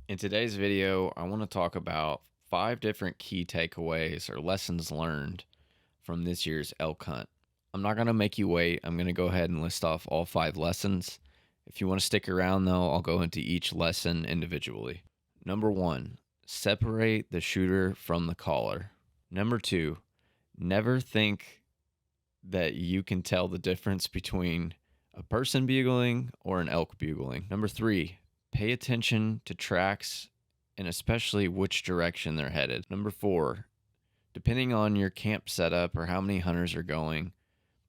In today's video, I want to talk about 5 different key takeaways or lessons learned from this year's elk hunt. I'm not going to make you wait. I'm going to go ahead and list off all 5 lessons. If you want to stick around, though, I'll go into each lesson individually. Number 1, separate the shooter from the caller. Number 2, never think that you can tell the difference between a person bugling or an elk bugling. Number 3, pay attention to tracks and especially which direction they're headed. Number 4, depending on your camp setup or how many hunters are going,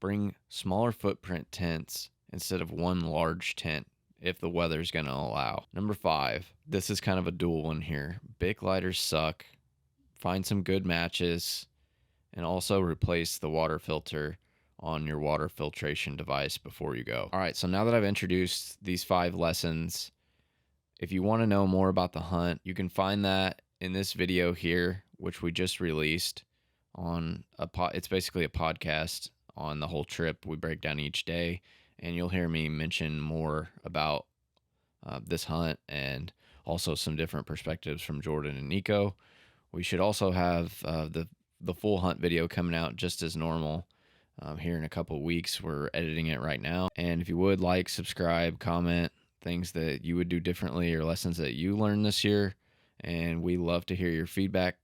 bring smaller footprint tents instead of one large tent if the weather's going to allow. Number 5, this is kind of a dual one here. Bic lighters suck. Find some good matches and also replace the water filter on your water filtration device before you go. All right, so now that I've introduced these 5 lessons, if you want to know more about the hunt, you can find that in this video here, which we just released on it's basically a podcast on the whole trip. We break down each day, and you'll hear me mention more about this hunt and also some different perspectives from Jordan and Nico. We should also have the full hunt video coming out just as normal here in a couple of weeks. We're editing it right now. And if you would like, subscribe, comment, things that you would do differently or lessons that you learned this year. And we love to hear your feedback.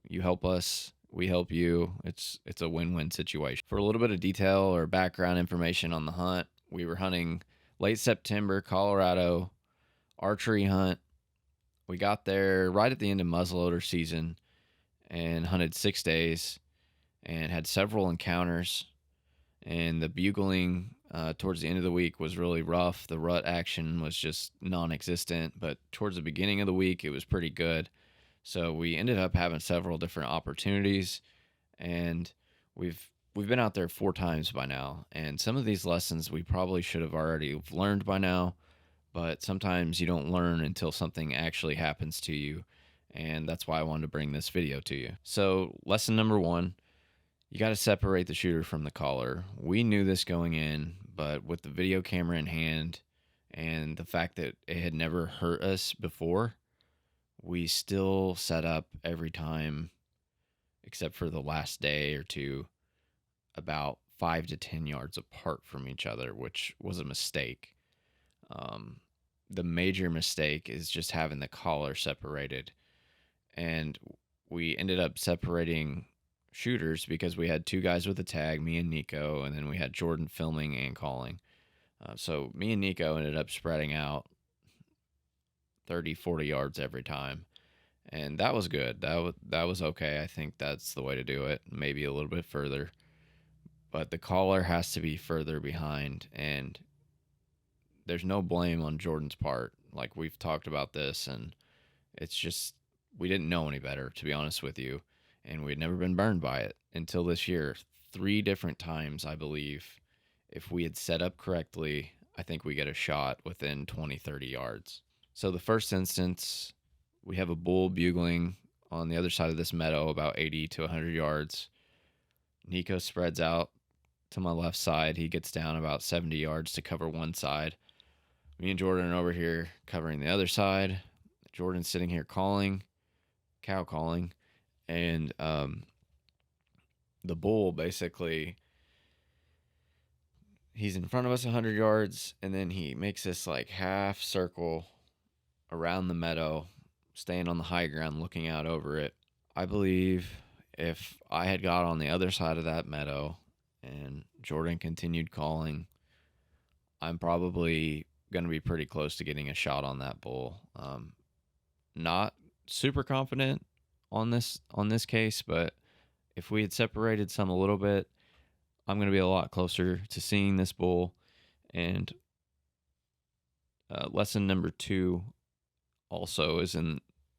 You help us, we help you. It's a win-win situation. For a little bit of detail or background information on the hunt, we were hunting late September, Colorado, archery hunt. We got there right at the end of muzzleloader season and hunted 6 days and had several encounters. And the bugling towards the end of the week was really rough. The rut action was just non-existent, but towards the beginning of the week, it was pretty good. So we ended up having several different opportunities, and we've been out there 4 times by now. And some of these lessons we probably should have already learned by now, but sometimes you don't learn until something actually happens to you. And that's why I wanted to bring this video to you. So lesson number 1, you got to separate the shooter from the caller. We knew this going in, but with the video camera in hand and the fact that it had never hurt us before, we still set up every time, except for the last day or two, about 5 to 10 yards apart from each other, which was a mistake. The major mistake is just having the collar separated. And we ended up separating shooters because we had 2 guys with a tag, me and Nico, and then we had Jordan filming and calling. So me and Nico ended up spreading out 30, 40 yards every time. And that was good. That was okay. I think that's the way to do it. Maybe a little bit further. But the caller has to be further behind, and there's no blame on Jordan's part. Like, we've talked about this, and it's just we didn't know any better, to be honest with you. And we'd never been burned by it until this year. 3 different times, I believe. If we had set up correctly, I think we get a shot within 20, 30 yards. So the first instance, we have a bull bugling on the other side of this meadow, about 80 to 100 yards. Nico spreads out to my left side. He gets down about 70 yards to cover one side. Me and Jordan are over here covering the other side. Jordan's sitting here calling, cow calling. And the bull, basically, he's in front of us 100 yards, and then he makes this like half circle around the meadow, staying on the high ground, looking out over it. I believe if I had got on the other side of that meadow and Jordan continued calling, I'm probably going to be pretty close to getting a shot on that bull. Not super confident on this case, but if we had separated some a little bit, I'm going to be a lot closer to seeing this bull. And lesson number 2 also is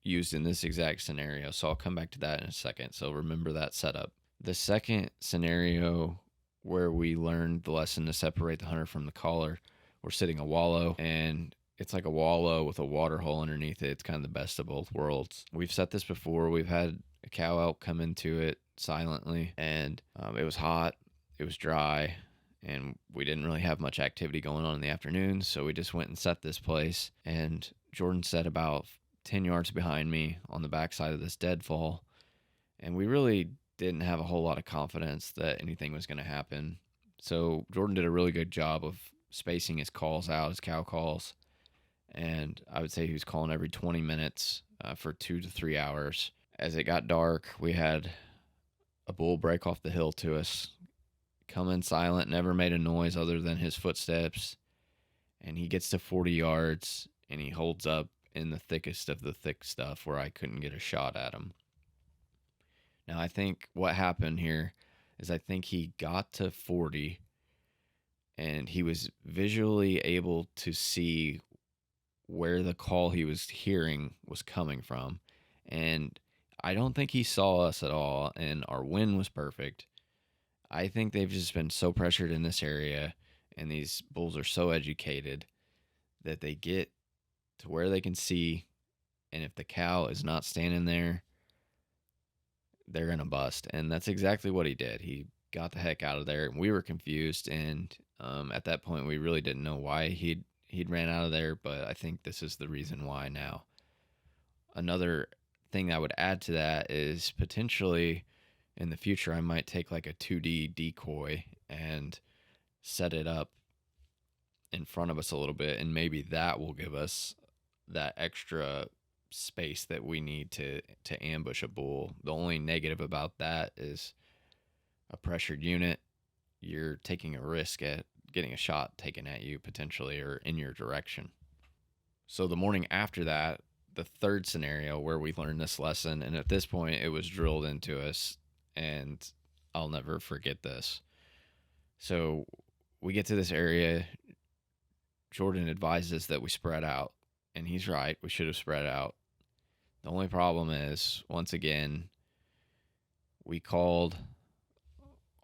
used in this exact scenario, so I'll come back to that in a second. So remember that setup. The second scenario where we learned the lesson to separate the hunter from the caller, we're sitting a wallow, and it's like a wallow with a water hole underneath it. It's kind of the best of both worlds. We've set this before. We've had a cow elk come into it silently, and it was hot, it was dry, and we didn't really have much activity going on in the afternoon, so we just went and set this place. And Jordan set about 10 yards behind me on the backside of this deadfall. And we really didn't have a whole lot of confidence that anything was going to happen. So Jordan did a really good job of spacing his calls out, his cow calls. And I would say he was calling every 20 minutes for 2 to 3 hours. As it got dark, we had a bull break off the hill to us, come in silent, never made a noise other than his footsteps. And he gets to 40 yards and he holds up in the thickest of the thick stuff where I couldn't get a shot at him. Now, I think what happened here is I think he got to 40 and he was visually able to see where the call he was hearing was coming from. And I don't think he saw us at all, and our wind was perfect. I think they've just been so pressured in this area, and these bulls are so educated that they get to where they can see, and if the cow is not standing there, they're going to bust. And that's exactly what he did. He got the heck out of there, and we were confused, and at that point, we really didn't know why he'd ran out of there, but I think this is the reason why now. Another thing I would add to that is potentially in the future, I might take like a 2D decoy and set it up in front of us a little bit, and maybe that will give us that extra space that we need to ambush a bull. The only negative about that is a pressured unit. You're taking a risk at getting a shot taken at you potentially or in your direction. So the morning after that, the third scenario where we learned this lesson, and at this point it was drilled into us, and I'll never forget this. So we get to this area. Jordan advises that we spread out, and he's right. We should have spread out. The only problem is, once again, we called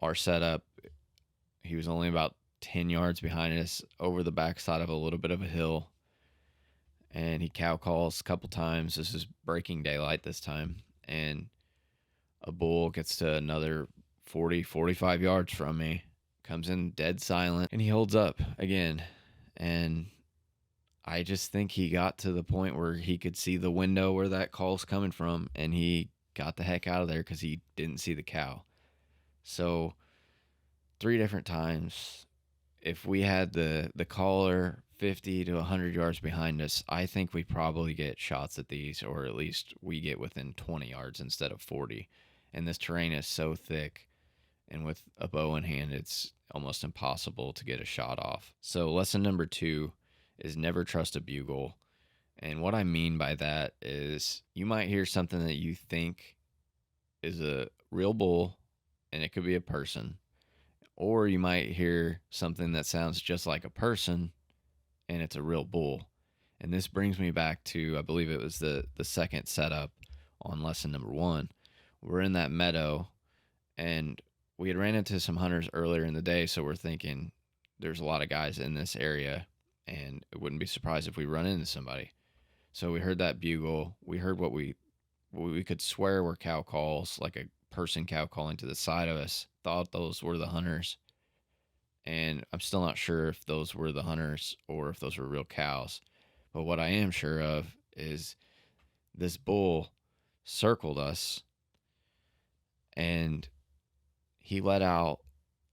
our setup. He was only about 10 yards behind us over the backside of a little bit of a hill. And he cow calls a couple times. This is breaking daylight this time. And a bull gets to another 40, 45 yards from me, comes in dead silent, and he holds up again. And I just think he got to the point where he could see the window where that call's coming from, and he got the heck out of there because he didn't see the cow. So 3 different times, if we had the caller 50 to 100 yards behind us, I think we probably get shots at these, or at least we get within 20 yards instead of 40. And this terrain is so thick, and with a bow in hand, it's almost impossible to get a shot off. So lesson number 2 is never trust a bugle. And what I mean by that is you might hear something that you think is a real bull, and it could be a person. Or you might hear something that sounds just like a person, and it's a real bull. And this brings me back to, I believe it was the second setup on lesson number 1. We're in that meadow, and we had ran into some hunters earlier in the day, so we're thinking there's a lot of guys in this area, and it wouldn't be surprised if we run into somebody. So we heard that bugle. We heard what we could swear were cow calls, like a person cow calling to the side of us. Thought those were the hunters. And I'm still not sure if those were the hunters or if those were real cows. But what I am sure of is this bull circled us, and he let out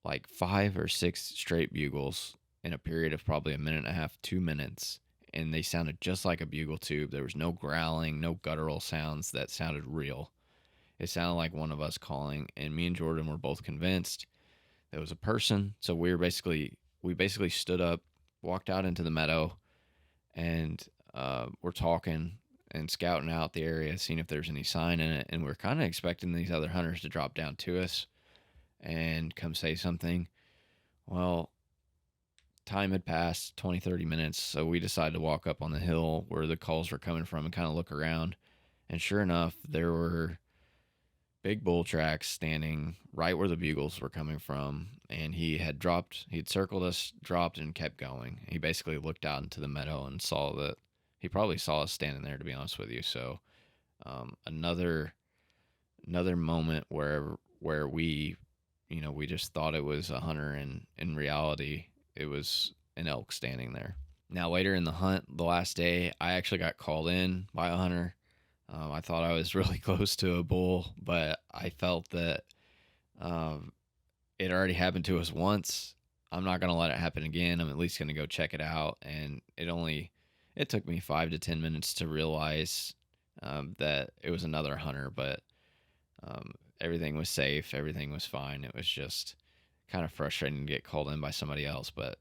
like 5 or 6 straight bugles in a period of probably a minute and a half, 2 minutes. And they sounded just like a bugle tube. There was no growling, no guttural sounds that sounded real. It sounded like one of us calling, and me and Jordan were both convinced there was a person. So we basically stood up, walked out into the meadow, and we're talking and scouting out the area, seeing if there's any sign in it. And we're kind of expecting these other hunters to drop down to us and come say something. Well, time had passed 20, 30 minutes, so we decided to walk up on the hill where the calls were coming from and kind of look around. And sure enough, there were big bull tracks standing right where the bugles were coming from. And he had circled us, dropped, and kept going. He basically looked out into the meadow and saw that he probably saw us standing there, to be honest with you. So another moment where we just thought it was a hunter, and in reality it was an elk standing there. Now, later in the hunt, the last day, I actually got called in by a hunter. I thought I was really close to a bull, but I felt that um, it already happened to us once. I'm not gonna let it happen again. I'm at least gonna go check it out. And it took me 5 to 10 minutes to realize that it was another hunter, but everything was safe. Everything was fine. It was just kind of frustrating to get called in by somebody else, but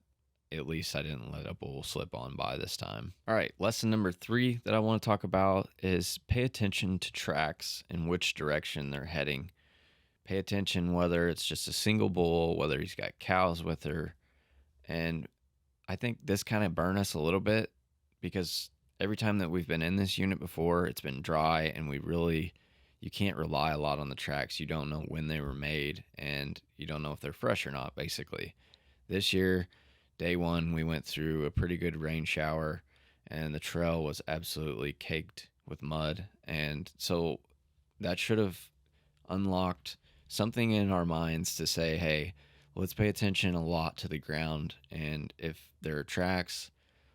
at least I didn't let a bull slip on by this time. All right, lesson number 3 that I want to talk about is pay attention to tracks and which direction they're heading. Pay attention whether it's just a single bull, whether he's got cows with her. And I think this kind of burned us a little bit because every time that we've been in this unit before, it's been dry and you can't rely a lot on the tracks. You don't know when they were made and you don't know if they're fresh or not, basically. This year, day one, we went through a pretty good rain shower and the trail was absolutely caked with mud. And so that should have unlocked something in our minds to say, hey, let's pay attention a lot to the ground. And if there are tracks,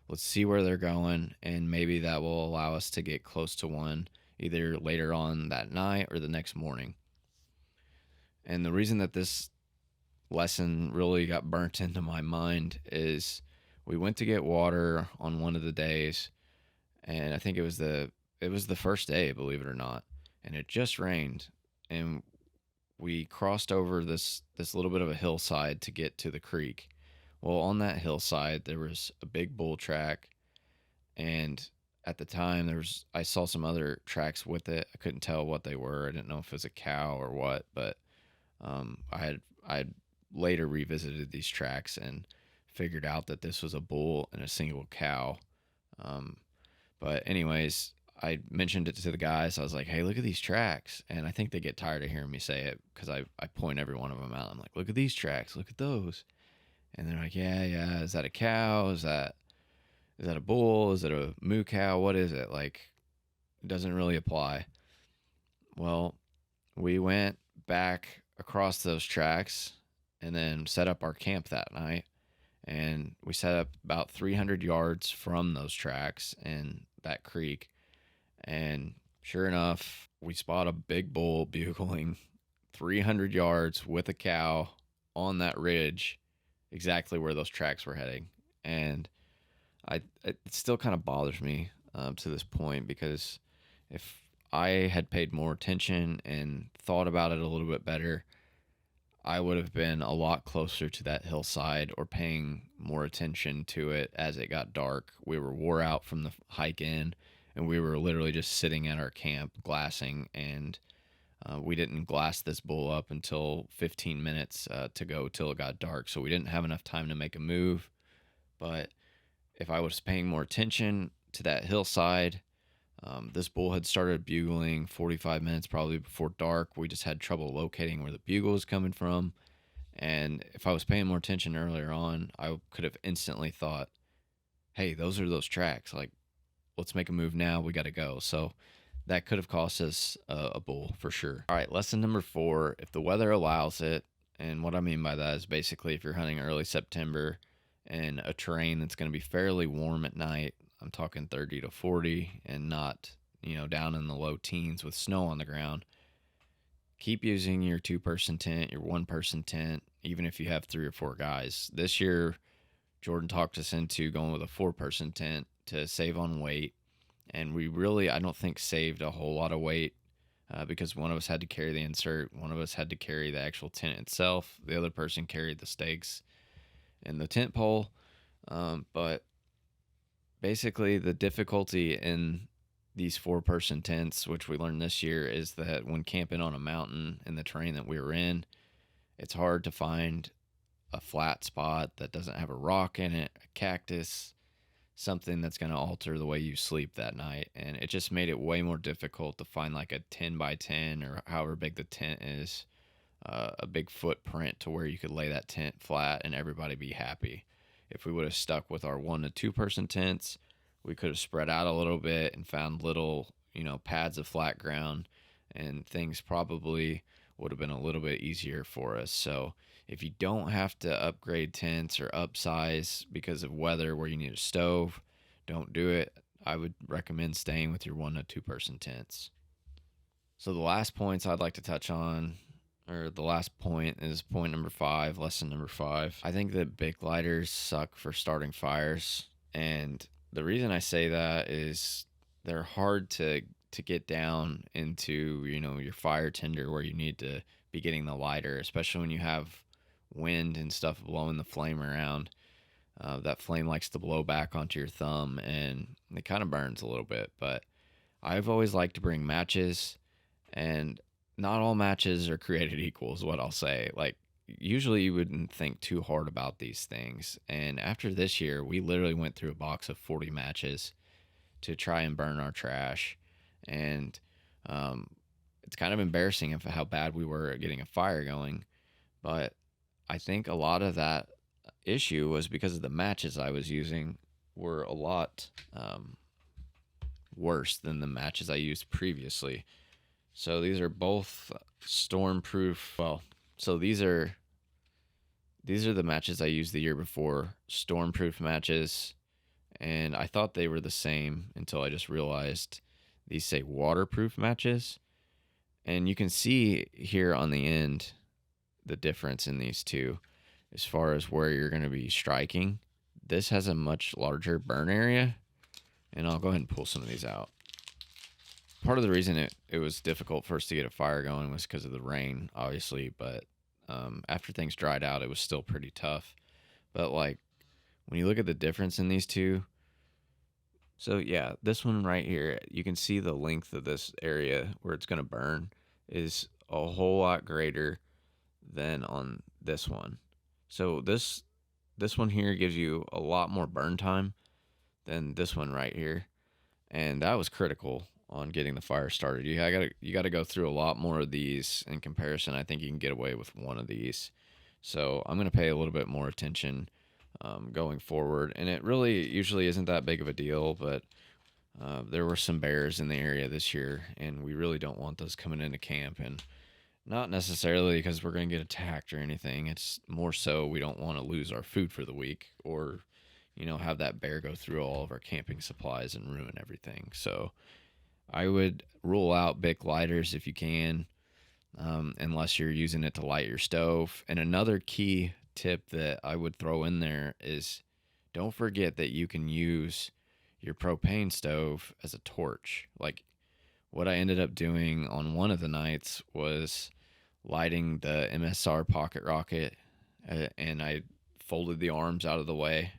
let's see where they're going. And maybe that will allow us to get close to one either later on that night or the next morning. And the reason that this lesson really got burnt into my mind is we went to get water on one of the days, and I think it was the first day, believe it or not, and it just rained, and we crossed over this little bit of a hillside to get to the creek. Well, on that hillside there was a big bull track, and at the time I saw some other tracks with it. I couldn't tell what they were. I didn't know if it was a cow or what, but I had later revisited these tracks and figured out that this was a bull and a single cow. Um, but anyways, I mentioned it to the guys. I was like, "Hey, look at these tracks," and I think they get tired of hearing me say it because I point every one of them out. I'm like, "Look at these tracks. Look at those," and they're like, "Yeah, yeah. Is that a cow? Is that a bull? Is it a moo cow? What is it?" Like, it doesn't really apply. Well, we went back across those tracks and then set up our camp that night. And we set up about 300 yards from those tracks in that creek. And sure enough, we spot a big bull bugling 300 yards with a cow on that ridge, exactly where those tracks were heading. And it still kind of bothers me to this point because if I had paid more attention and thought about it a little bit better, I would have been a lot closer to that hillside or paying more attention to it as it got dark. We were wore out from the hike in, and we were literally just sitting at our camp glassing, and we didn't glass this bull up until 15 minutes to go till it got dark. So we didn't have enough time to make a move. But if I was paying more attention to that hillside, this bull had started bugling 45 minutes probably before dark. We just had trouble locating where the bugle was coming from. And if I was paying more attention earlier on, I could have instantly thought, hey, those are those tracks. Like, let's make a move now. We got to go. So that could have cost us a bull for sure. All right, lesson number 4, if the weather allows it. And what I mean by that is basically if you're hunting early September in a terrain that's going to be fairly warm at night, I'm talking 30 to 40 and not, down in the low teens with snow on the ground. Keep using your 2-person tent, your 1-person tent, even if you have 3 or 4 guys. This year, Jordan talked us into going with a 4-person tent to save on weight. And we really, I don't think, saved a whole lot of weight because one of us had to carry the insert. One of us had to carry the actual tent itself. The other person carried the stakes and the tent pole. But basically, the difficulty in these 4-person tents, which we learned this year, is that when camping on a mountain in the terrain that we were in, it's hard to find a flat spot that doesn't have a rock in it, a cactus, something that's going to alter the way you sleep that night. And it just made it way more difficult to find like a 10 by 10 or however big the tent is, a big footprint to where you could lay that tent flat and everybody be happy. If we would have stuck with our 1 to 2-person tents, we could have spread out a little bit and found little, pads of flat ground, and things probably would have been a little bit easier for us. So if you don't have to upgrade tents or upsize because of weather where you need a stove, don't do it. I would recommend staying with your 1 to 2 person tents. So the last points I'd like to touch on, or the last point, is point number 5, lesson number 5. I think that big lighters suck for starting fires, and the reason I say that is they're hard to get down into, your fire tender where you need to be getting the lighter, especially when you have wind and stuff blowing the flame around. That flame likes to blow back onto your thumb, and it kind of burns a little bit. But I've always liked to bring matches, and not all matches are created equal, is what I'll say. Like, usually you wouldn't think too hard about these things. And after this year, we literally went through a box of 40 matches to try and burn our trash. And it's kind of embarrassing of how bad we were at getting a fire going. But I think a lot of that issue was because of the matches I was using were a lot worse than the matches I used previously. So these are both stormproof. Well, so these are the matches I used the year before, stormproof matches, and I thought they were the same until I just realized these say waterproof matches. And you can see here on the end the difference in these two as far as where you're going to be striking. This has a much larger burn area, and I'll go ahead and pull some of these out. Part of the reason it was difficult for us to get a fire going was because of the rain, obviously, but after things dried out, it was still pretty tough. But like, when you look at the difference in these two, so yeah, this one right here, you can see the length of this area where it's going to burn is a whole lot greater than on this one. So this one here gives you a lot more burn time than this one right here, and that was critical on getting the fire started. You got to go through a lot more of these in comparison. I think you can get away with one of these. So I'm going to pay a little bit more attention going forward. And it really usually isn't that big of a deal, but there were some bears in the area this year, and we really don't want those coming into camp. And not necessarily because we're going to get attacked or anything. It's more so we don't want to lose our food for the week, or have that bear go through all of our camping supplies and ruin everything. So I would rule out Bic lighters if you can, unless you're using it to light your stove. And another key tip that I would throw in there is don't forget that you can use your propane stove as a torch. Like, what I ended up doing on one of the nights was lighting the MSR pocket rocket, and I folded the arms out of the way,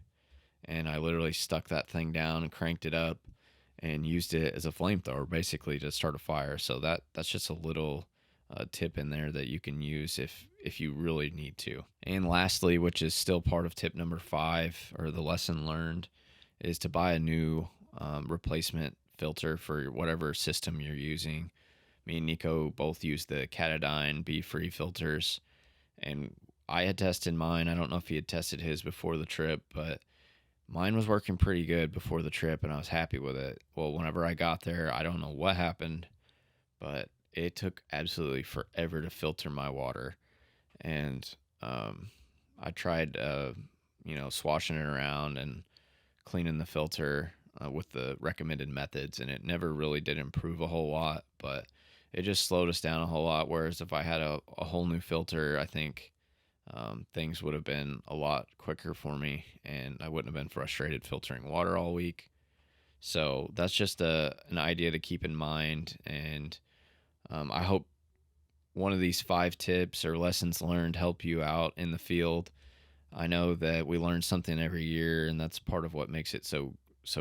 and I literally stuck that thing down and cranked it up and used it as a flamethrower basically to start a fire. So that's just a little tip in there that you can use if you really need to. And lastly, which is still part of tip number 5, or the lesson learned, is to buy a new replacement filter for whatever system you're using. Me and Nico both use the Katadyn B-Free filters, and I had tested mine. I don't know if he had tested his before the trip, but mine was working pretty good before the trip, and I was happy with it. Well, whenever I got there, I don't know what happened, but it took absolutely forever to filter my water. And I tried, swashing it around and cleaning the filter with the recommended methods, and it never really did improve a whole lot, but it just slowed us down a whole lot. Whereas if I had a whole new filter, I think things would have been a lot quicker for me, and I wouldn't have been frustrated filtering water all week. So that's just an idea to keep in mind, and I hope one of these 5 tips or lessons learned help you out in the field. I know that we learn something every year, and that's part of what makes it so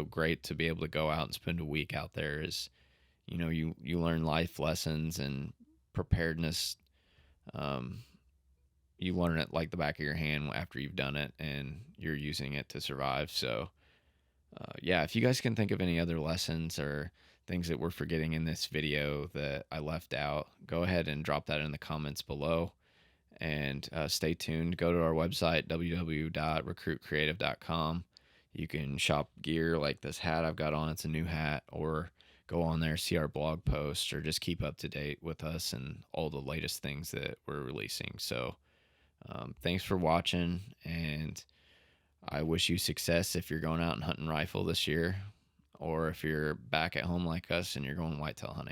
great to be able to go out and spend a week out there. Is you learn life lessons and preparedness. You learn it like the back of your hand after you've done it and you're using it to survive. So yeah, if you guys can think of any other lessons or things that we're forgetting in this video that I left out, go ahead and drop that in the comments below. And stay tuned. Go to our website, www.recruitcreative.com. You can shop gear like this hat I've got on. It's a new hat. Or go on there, see our blog posts, or just keep up to date with us and all the latest things that we're releasing. So thanks for watching, and I wish you success if you're going out and hunting rifle this year, or if you're back at home like us and you're going whitetail hunting.